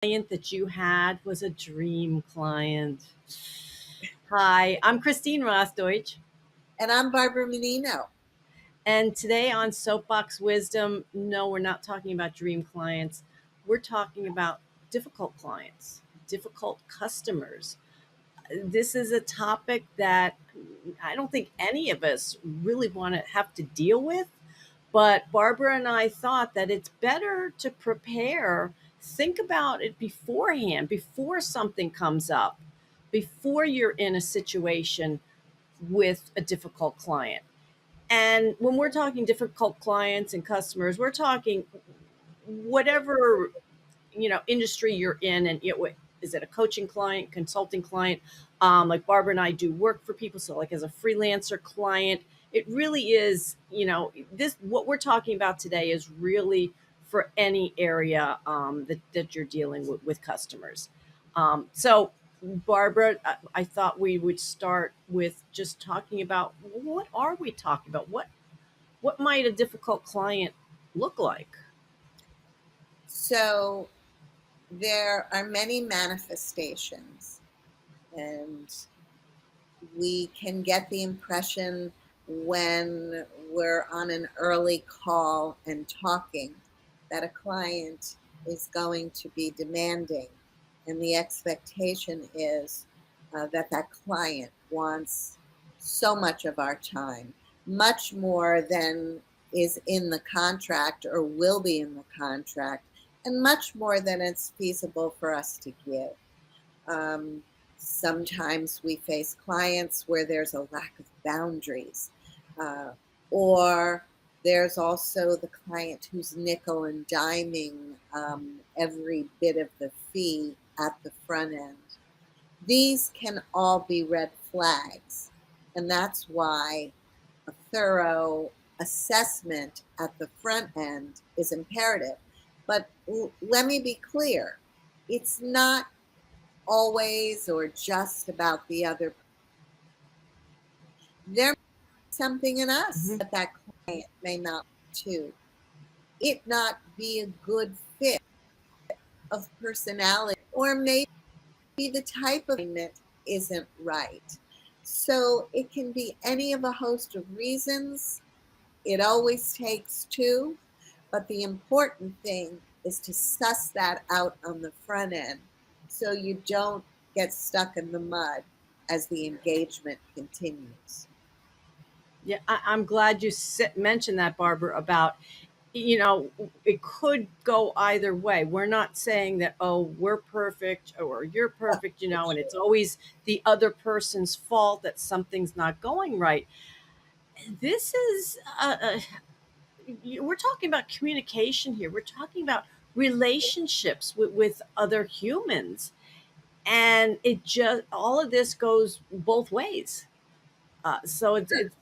client that you had was a dream client. Hi, I'm Christine Rothdeutsch, And I'm Barbara Menino. and today on Soapbox Wisdom, no, we're not talking about dream clients. We're talking about difficult clients, difficult customers. This is a topic that I don't think any of us really want to have to deal with. But Barbara and I thought that it's better to prepare, think about it beforehand, before something comes up, before you're in a situation with a difficult client. And when we're talking difficult clients and customers, we're talking whatever industry you're in, and is it a coaching client, consulting client? Like Barbara and I do work for people, so like as a freelancer client, it really is. This what we're talking about today is really for any area that you're dealing with customers. So Barbara, I thought we would start with just talking about what are we talking about? What might a difficult client look like? So there are many manifestations, and we can get the impression when we're on an early call and talking that a client is going to be demanding, and the expectation is that client wants so much of our time, much more than is in the contract or will be in the contract, and much more than it's feasible for us to give. Um, Sometimes we face clients where there's a lack of boundaries, uh, or there's also the client who's nickel and diming every bit of the fee at the front end. These can all be red flags, and that's why a thorough assessment at the front end is imperative. But let me be clear, it's not always or just about the other. There may be something in us Mhm. that client may not too. It not be a good fit of personality, or maybe the type of alignment isn't right. So it can be any of a host of reasons. It always takes two, but the important thing is to suss that out on the front end so you don't get stuck in the mud as the engagement continues. Yeah, I'm glad you mentioned that, Barbara, about, you know, it could go either way. We're not saying that, oh, we're perfect or you're perfect, and it's always the other person's fault that something's not going right. This is, we're talking about communication here. We're talking about relationships with other humans. And it just, all of this goes both ways. So think about.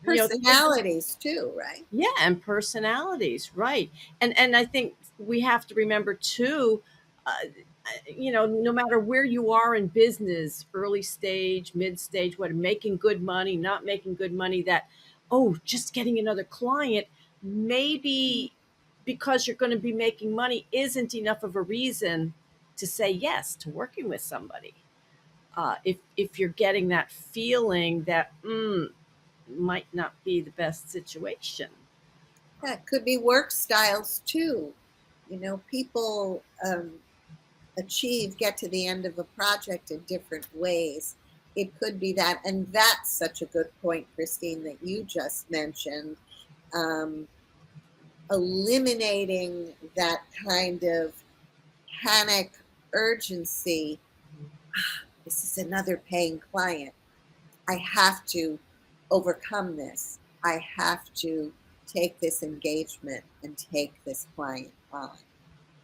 Personalities too, right? Yeah, and personalities, right. And I think we have to remember too, no matter where you are in business, early stage, mid stage, what, making good money, not making good money, that, oh, just getting another client, maybe because you're going to be making money isn't enough of a reason to say yes to working with somebody. If you're getting that feeling that might not be the best situation. Yeah, it could be work styles too. People get to the end of a project in different ways. It could be that, and that's such a good point, Christine, that you just mentioned. Um, Eliminating that kind of panic urgency. This is another paying client. I have to overcome this. I have to take this engagement and take this client on.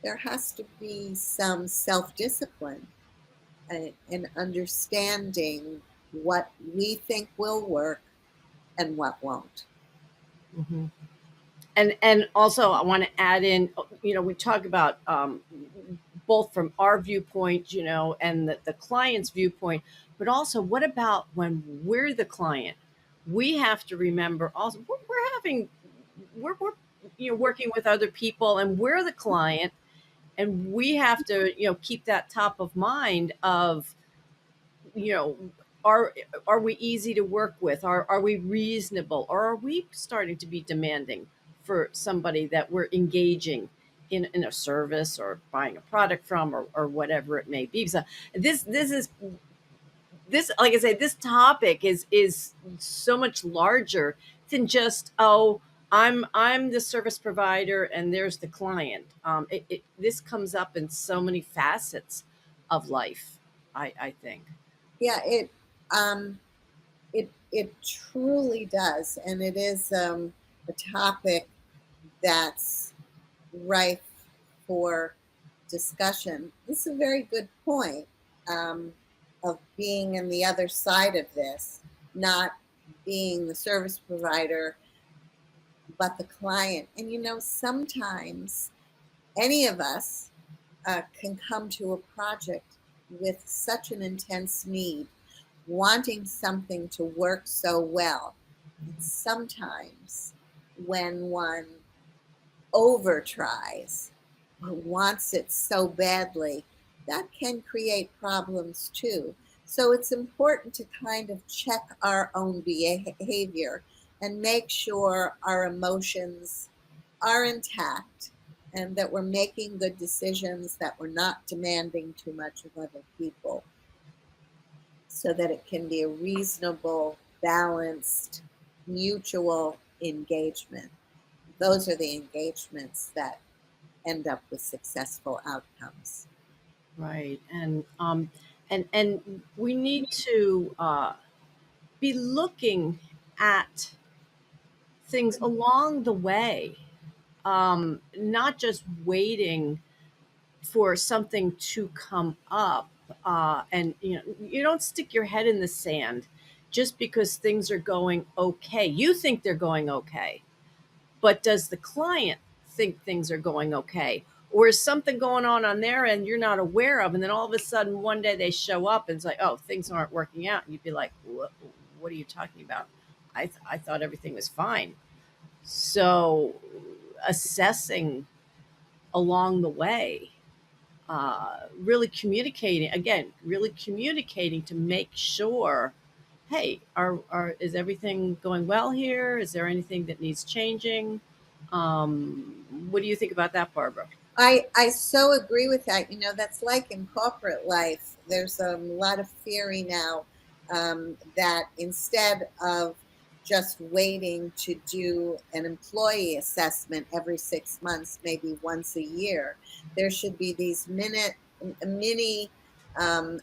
There has to be some self discipline and understanding what we think will work and what won't. hmm and also I want to add in, we talk about, both from our viewpoint, and the client's viewpoint, but also what about when we're the client? We have to remember also we're working with other people and we're the client, And we have to, keep that top of mind of, you know, are are we easy to work with? Are we reasonable? Or are we starting to be demanding for somebody that we're engaging in a service or buying a product from, or whatever it may be? So this is this, like I say, this topic is so much larger than just, oh, I'm the service provider and there's the client. This comes up in so many facets of life, I think. Yeah, um, it truly does, and it is a topic that's rife for discussion. This is a very good point, um, of being in the other side of this, not being the service provider, but the client. And sometimes any of us can come to a project with such an intense need, wanting something to work so well. And sometimes when one over tries or wants it so badly, that can create problems too. So it's important to kind of check our own behavior and make sure our emotions are intact and that we're making good decisions, that we're not demanding too much of other people, so that it can be a reasonable, balanced, mutual engagement. Those are the engagements that end up with successful outcomes. Right. And we need to be looking at things along the way, not just waiting for something to come up. And you don't stick your head in the sand just because things are going okay. You think they're going okay, but does the client think things are going okay? Or is something going on their end you're not aware of? And then all of a sudden, one day they show up and it's like, oh, things aren't working out. And you'd be like, what are you talking about? I thought everything was fine. So, assessing along the way, really communicating, again, really communicating to make sure, hey, is everything going well here? Is there anything that needs changing? What do you think about that, Barbara? I so agree with that. That's like in corporate life. There's a lot of theory now, that instead of just waiting to do an employee assessment every 6 months, maybe once a year, there should be these mini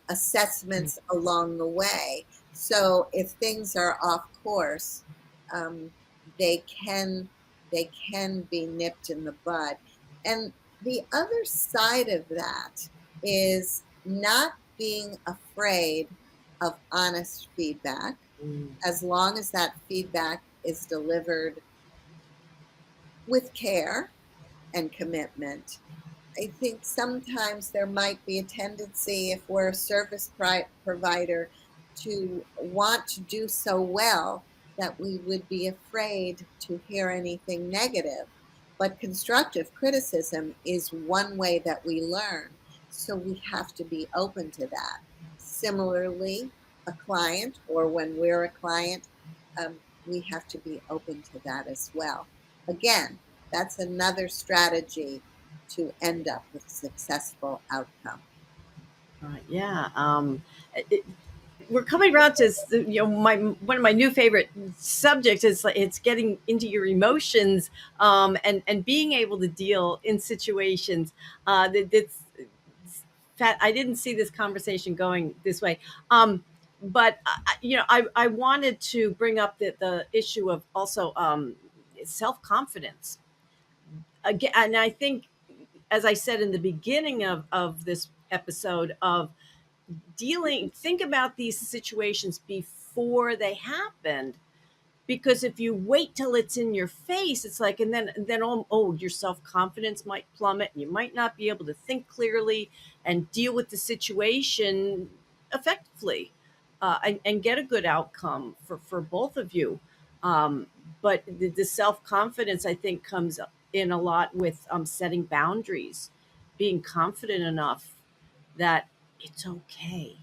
assessments along the way. So if things are off course, um, they can they can be nipped in the bud. And the other side of that is not being afraid of honest feedback, Mm. as long as that feedback is delivered with care and commitment. I think sometimes there might be a tendency, if we're a service provider, to want to do so well that we would be afraid to hear anything negative. But constructive criticism is one way that we learn. So we have to be open to that. Similarly, a client, or when we're a client, we have to be open to that as well. Again, that's another strategy to end up with a successful outcome. Right. Yeah. It, we're coming around to, my one of my new favorite subjects is, like, it's getting into your emotions, and being able to deal in situations, I didn't see this conversation going this way. But I wanted to bring up the issue of also, self confidence again. And I think, as I said in the beginning of this episode, of think about these situations before they happened, because if you wait till it's in your face, it's like, and then your self-confidence might plummet, and you might not be able to think clearly and deal with the situation effectively, and get a good outcome for both of you. um, but the self-confidence, I think, comes in a lot with, setting boundaries, being confident enough that it's okay.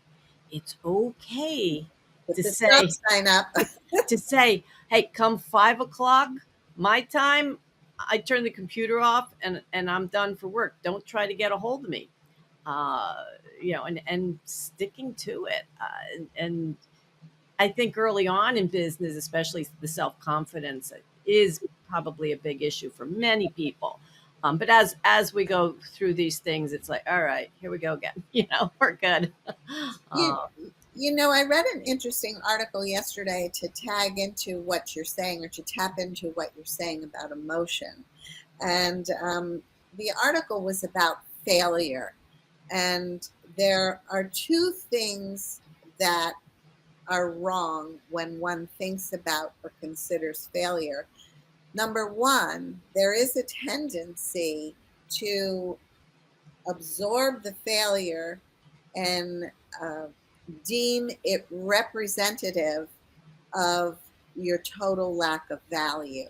It's okay Put to the stop say, sign up. hey, come 5 o'clock, my time, I turn the computer off and I'm done for work. Don't try to get a hold of me. Uh, and sticking to it. And I think early on in business, especially the self confidence is probably a big issue for many people. But as we go through these things, it's like, all right, here we go again. We're good. You, uh, I read an interesting article yesterday to tag into what you're saying, or to tap into what you're saying about emotion. And the article was about failure. And there are two things that are wrong when one thinks about or considers failure. Number one, there is a tendency to absorb the failure and uh, deem it representative of your total lack of value.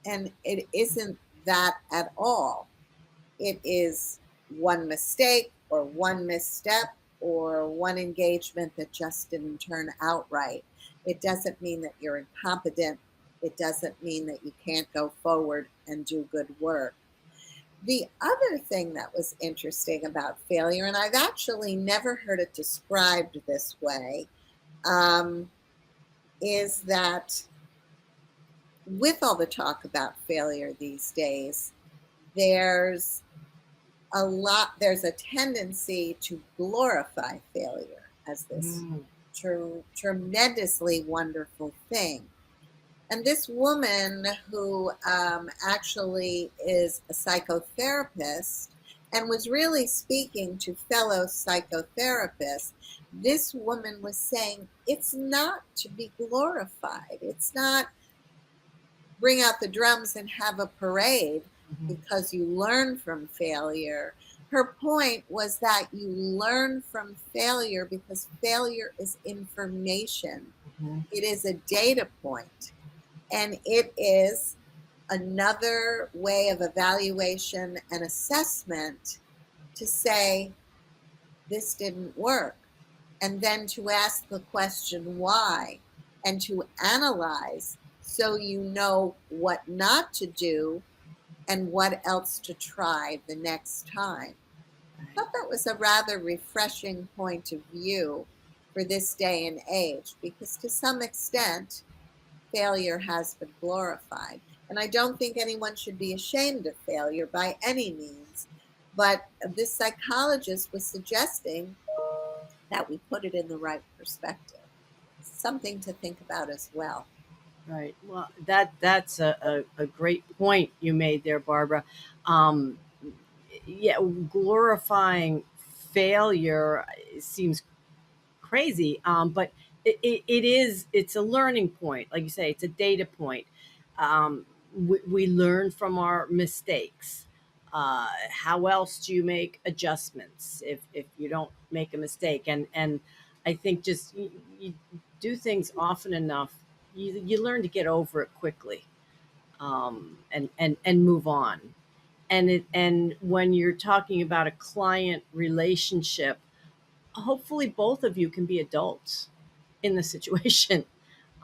And it isn't that at all. It is one mistake or one misstep or one engagement that just didn't turn out right. It doesn't mean that you're incompetent. It doesn't mean that you can't go forward and do good work. The other thing that was interesting about failure, and I've actually never heard it described this way, um, is that with all the talk about failure these days, there's there's a tendency to glorify failure as this mm, tremendously wonderful thing. And this woman, who actually is a psychotherapist and was really speaking to fellow psychotherapists, this woman was saying it's not to be glorified. It's not bring out the drums and have a parade mhm, because you learn from failure. Her point was that you learn from failure because failure is information, mhm. it is a data point, and it is another way of evaluation and assessment to say, this didn't work. And then to ask the question why, and to analyze so you know what not to do and what else to try the next time. I thought that was a rather refreshing point of view for this day and age, because to some extent, failure has been glorified. And I don't think anyone should be ashamed of failure by any means. But this psychologist was suggesting that we put it in the right perspective. Something to think about as well. Right. Well, that's a great point you made there, Barbara. Um, yeah, glorifying failure seems crazy, but it's a learning point. Like you say, it's a data point. We learn from our mistakes. How else do you make adjustments if you don't make a mistake? And I think just you do things often enough, you learn to get over it quickly, and move on. And when you're talking about a client relationship, hopefully both of you can be adults in the situation,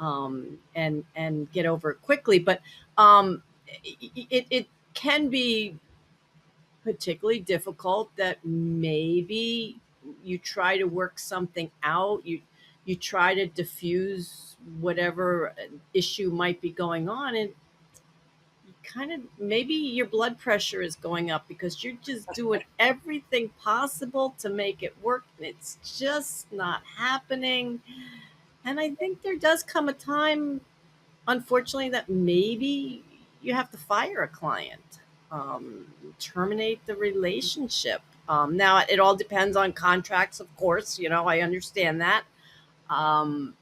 and get over it quickly. But it can be particularly difficult that maybe you try to work something out. You try to diffuse whatever issue might be going on, and kind of maybe your blood pressure is going up because you're just doing everything possible to make it work and it's just not happening. And I think there does come a time, unfortunately, that maybe you have to fire a client, terminate the relationship. Now, it all depends on contracts, of course. I understand that. Um,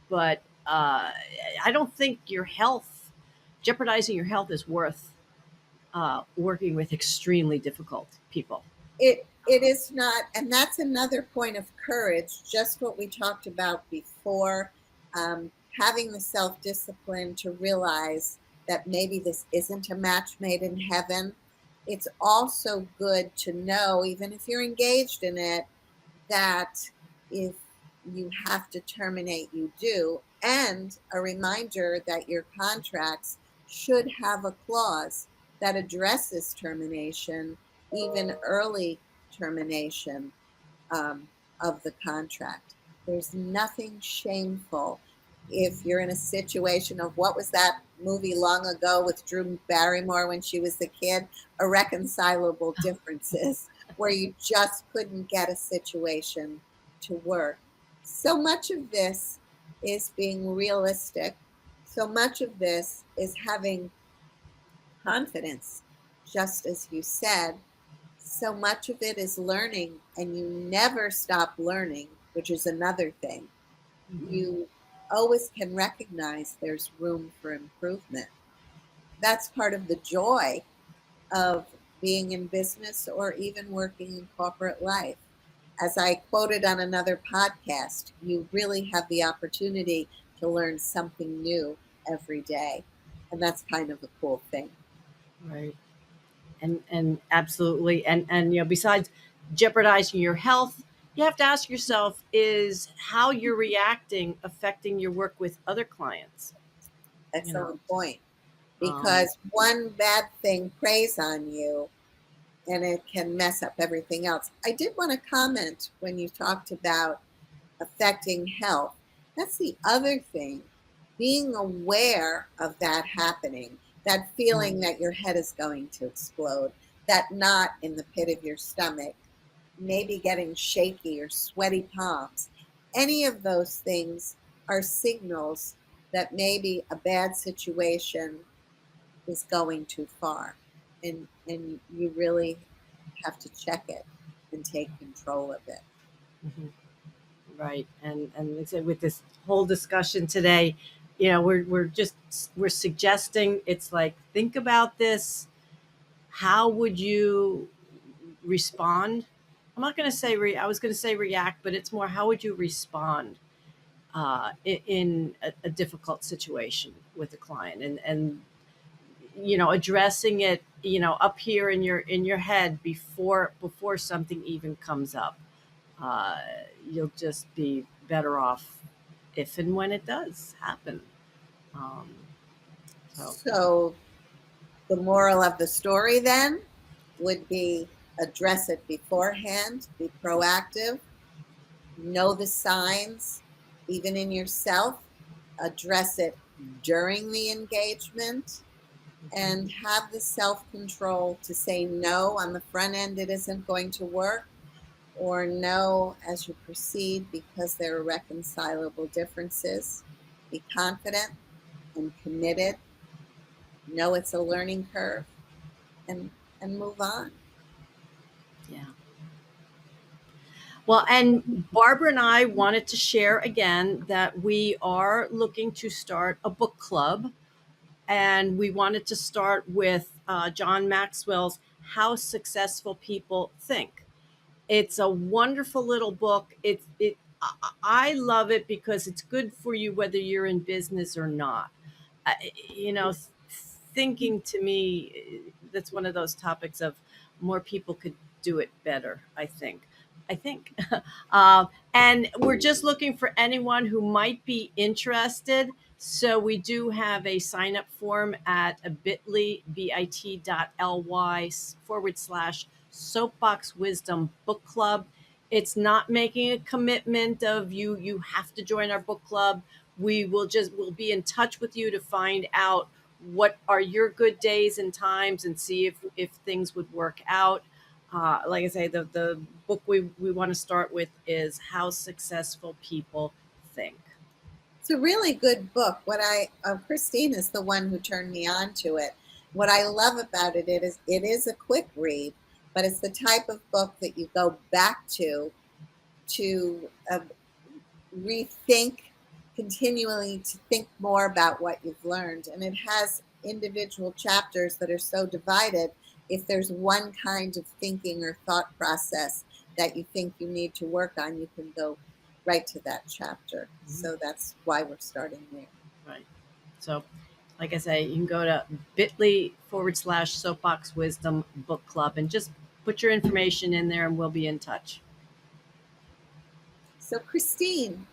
but I don't think jeopardizing your health is worth working with extremely difficult people. It is not, and that's another point of courage, just what we talked about before. Having the self-discipline to realize that maybe this isn't a match made in heaven. it's also good to know, even if you're engaged in it, that if you have to terminate, you do. And a reminder that your contracts should have a clause that addresses termination, even early termination of the contract. There's nothing shameful if you're in a situation of, what was that movie long ago with Drew Barrymore when she was a kid? Irreconcilable differences, where you just couldn't get a situation to work. So much of this is being realistic. So much of this is having confidence, just as you said. So much of it is learning, and you never stop learning, which is another thing. Mhm. You always can recognize there's room for improvement. That's part of the joy of being in business or even working in corporate life. As I quoted on another podcast, you really have the opportunity to learn something new every day. And that's kind of a cool thing. Right. And absolutely, and besides jeopardizing your health, you have to ask yourself, is how you're reacting affecting your work with other clients? you know Excellent point. um, Because one bad thing preys on you, and it can mess up everything else. I did want to comment when you talked about affecting health. That's the other thing. Being aware of that happening, that feeling that your head is going to explode, that knot in the pit of your stomach, maybe getting shaky or sweaty palms. Any of those things are signals that maybe a bad situation is going too far. And you really have to check it and take control of it. mhm. Right. And like I said, with this whole discussion today, we're suggesting, it's like, think about this. How would you respond? I'm not going to say I was going to say react, but it's more, how would you respond in a difficult situation with a client, and addressing it, up here in your head before something even comes up. uh, you'll just be better off if and when it does happen. um, so So, the moral of the story then would be, address it beforehand, be proactive, know the signs, even in yourself, address it during the engagement, and have the self control to say no on the front end, it isn't going to work, or no as you proceed, because there are reconcilable differences. Be confident and committed, know it's a learning curve, and move on. yeah. Well, and Barbara and I wanted to share again that we are looking to start a book club, and we wanted to start with John Maxwell's How Successful People Think. It's a wonderful little book. I love it because it's good for you whether you're in business or not. Thinking, to me, that's one of those topics of, more people could do it better. I think. And we're just looking for anyone who might be interested. So we do have a sign up form at a bit.ly /soapbox wisdom book club. It's not making a commitment of you have to join our book club. We'll be in touch with you to find out what are your good days and times, and see if things would work out. Like I say, the book we want to start with is How Successful People Think. It's a really good book. Christine is the one who turned me on to it. What I love about it is a quick read, but it's the type of book that you go back to rethink, continually to think more about what you've learned. And it has individual chapters that are so divided. If there's one kind of thinking or thought process that you think you need to work on, you can go right to that chapter. Mhm. So that's why we're starting there. Right. So Like I say, you can go to bit.ly/Soapbox Wisdom Book Club and just put your information in there and we'll be in touch. So, Christine,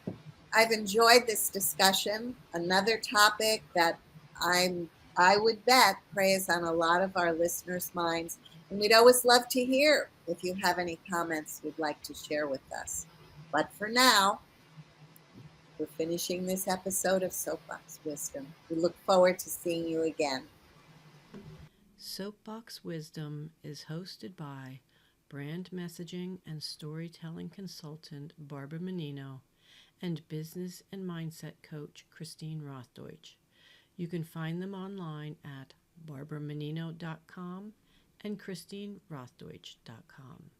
I've enjoyed this discussion. Another topic that I would bet preys on a lot of our listeners' minds. And we'd always love to hear if you have any comments you'd like to share with us. But for now, we're finishing this episode of Soapbox Wisdom. We look forward to seeing you again. Soapbox Wisdom is hosted by brand messaging and storytelling consultant Barbara Menino and business and mindset coach Christine Rothdeutsch. You can find them online at barbaramenino.com and christinerothdeutsch.com.